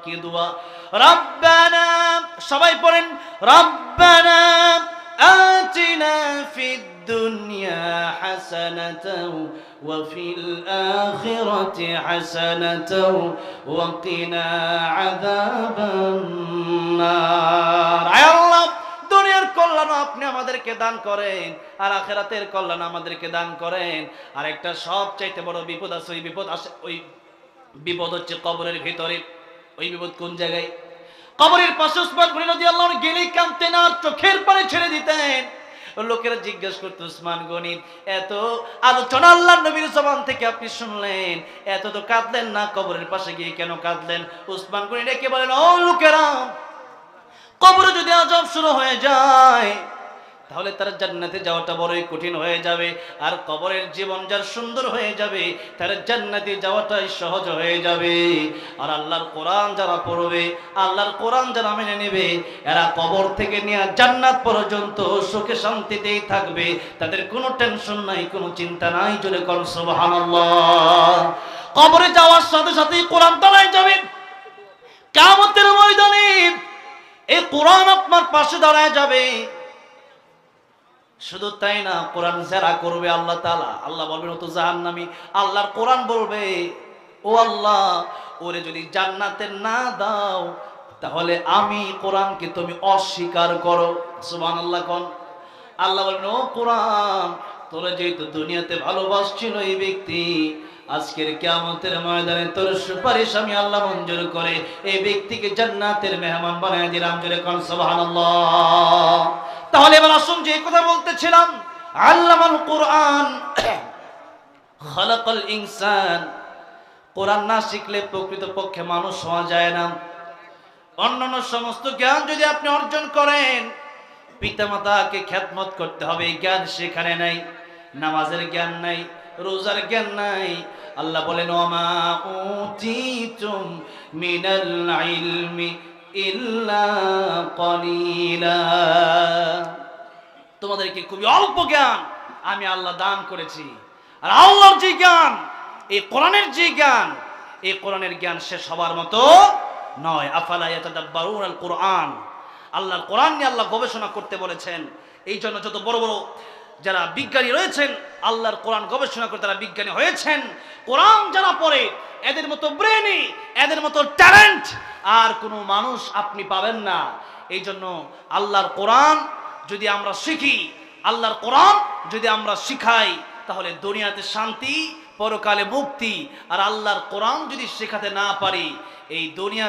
কি দোয়া? রব্বানা, সবাই পড়েন, রব্বানা আতিনা ফিদ দুনিয়া হাসানাতাও ওয়া ফিল আখিরাতি হাসানাতাও ওয়া কিনা আযাবান নার। আয় আল্লাহ, দুনিয়ার কল্যাণ আপনি আমাদেরকে দান করেন, আর আখিরাতের কল্যাণ আমাদেরকে দান করেন। আর একটা সবচাইতে বড় বিপদ আছে, ওই বিপদ হচ্ছে কবরের ভিতরে। ওই বিপদ কোন জায়গায়? কবরের পাশে উসমান গনি রাদিয়াল্লাহু আনহু গেলেই কাঁদতেন আর চোখের পানি ছেড়ে দিতেন। লোকেরা জিজ্ঞেস করতো, উসমান গনি, এত আলোচনা আল্লাহর নবীর জবান থেকে আপনি শুনলেন, এত তো কাঁদলেন না, কবরের পাশে গিয়ে কেন কাঁদলেন? উসমান গনি ডেকে বলেন, ও লোকেরা, কবরে যদি আযাব শুরু হয়ে যায় তাহলে তার জান্নাতে যাওয়াটা বড়ই কঠিন হয়ে যাবে, আর কবরের জীবন যার সুন্দর হয়ে যাবে তার জান্নাতে যাওয়াটাই সহজ হয়ে যাবে। আর আল্লাহর কোরআন যারা পড়বে, আল্লাহর কোরআন যারা মেনে নেবে, এরা কবর থেকে নিয়ে জান্নাত পর্যন্ত সুখে শান্তিতেই থাকবে, তাদের কোনো টেনশন নাই, কোনো চিন্তা নাই। জোরে কোন সুবহানাল্লাহ। কবরে যাওয়ার সাথে সাথেই কোরআন দাঁড়ায় যাবে কিয়ামতের ময়দানে। এই কোরআন আপনার পাশে দাঁড়ায় যাবে। শুধু তাই না, কোরআন যারা করবে আল্লাহ তাআলা, আল্লাহ বলবেন ও তো জাহান্নামী। আল্লাহর কোরআন বলবে, ও আল্লাহ, ওরে যদি জান্নাতে না দাও তাহলে আমি কোরআনকে তুমি অস্বীকার করো। সুবহানাল্লাহ কোন। আল্লাহ বলবেন, ও কোরআন, তোরা যেহেতু দুনিয়াতে ভালোবাসছিল এই ব্যক্তি, আজকের কিয়ামতের ময়দানে তোর সুপারিশ আমি আল্লাহ মঞ্জুর করে এই ব্যক্তিকে জান্নাতের মেহমান বানায় দিলাম। জোরে কোন সুবহানাল্লাহ। তাহলে এবার আসুন, যে কথা বলতেছিলাম, আল্লামাল কোরআন খালাকাল ইনসান। কোরআন না শিখলে প্রকৃতপক্ষে মানুষ হওয়া যায় না। অন্যান্য সমস্ত জ্ঞান যদি আপনি অর্জন করেন, পিতামাতাকে খেদমত করতে হবে, এই জ্ঞান সেখানে নাই। নামাজের জ্ঞান নাই, রোজার জ্ঞান নাই। আল্লাহ বলেন, ওমা উতিতুম মিনাল ইলমি ইল্লা কলিলা। তোমাদেরকে খুবই অল্প জ্ঞান আমি আল্লাহ দান করেছি। আর আল্লাহর যে জ্ঞান, এই কোরআনের যে জ্ঞান, এই কোরআনের জ্ঞান শেষ হবার মতো নয়। আফালা ইয়াতাদাব্বারুনাল কোরআন। আল্লাহর কোরআন নিয়ে আল্লাহ গবেষণা করতে বলেছেন। এই জন্য যত বড় বড় যারা বিজ্ঞানী রয়েছেন, আল্লাহর কোরআন গবেষণা করে তারা বিজ্ঞানী হয়েছেন। কোরআন যারা পড়ে, এদের মতো ব্রেনি, এদের মতো ট্যালেন্ট আর কোনো মানুষ আপনি পাবেন না। এই জন্য আল্লাহর কোরআন যদি আমরা শিখি, আল্লাহর কোরআন যদি আমরা শিখাই, তাহলে দুনিয়াতে শান্তি, পরকালে মুক্তি। আর আল্লাহর কোরআন যদি শেখাতে না পারি, এই দুনিয়া